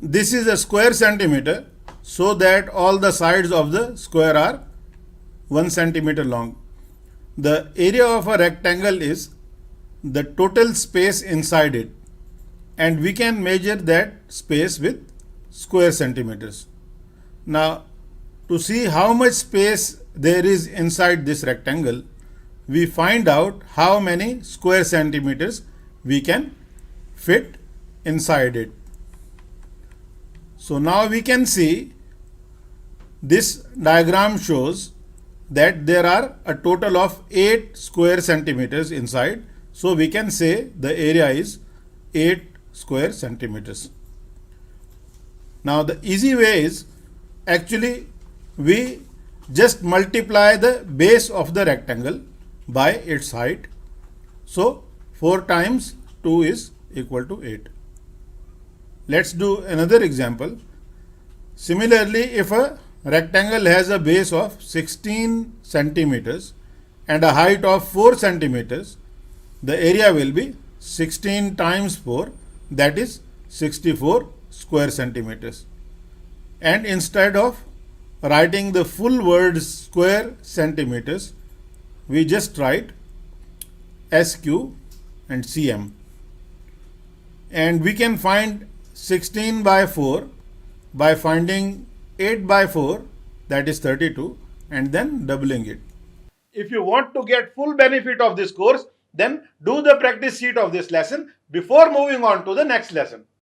this is a square centimeter, so that all the sides of the square are 1 centimeter long. The area of a rectangle is the total space inside it, and we can measure that space with square centimeters. Now, to see how much space there is inside this rectangle, we find out how many square centimeters we can fit inside it. So now we can see this diagram shows that there are a total of 8 square centimeters inside. So we can say the area is 8 square centimeters. Now the easy way is actually we just multiply the base of the rectangle by its height. So 4 times 2 is equal to 8. Let's do another example. Similarly, if a rectangle has a base of 16 centimeters and a height of 4 centimeters, the area will be 16 times 4, that is 64 square centimeters. And instead of writing the full word square centimeters, we just write SQ and CM. And we can find 16 by 4 by finding 8 by 4, that is 32, and then doubling it. If you want to get full benefit of this course, then do the practice sheet of this lesson before moving on to the next lesson.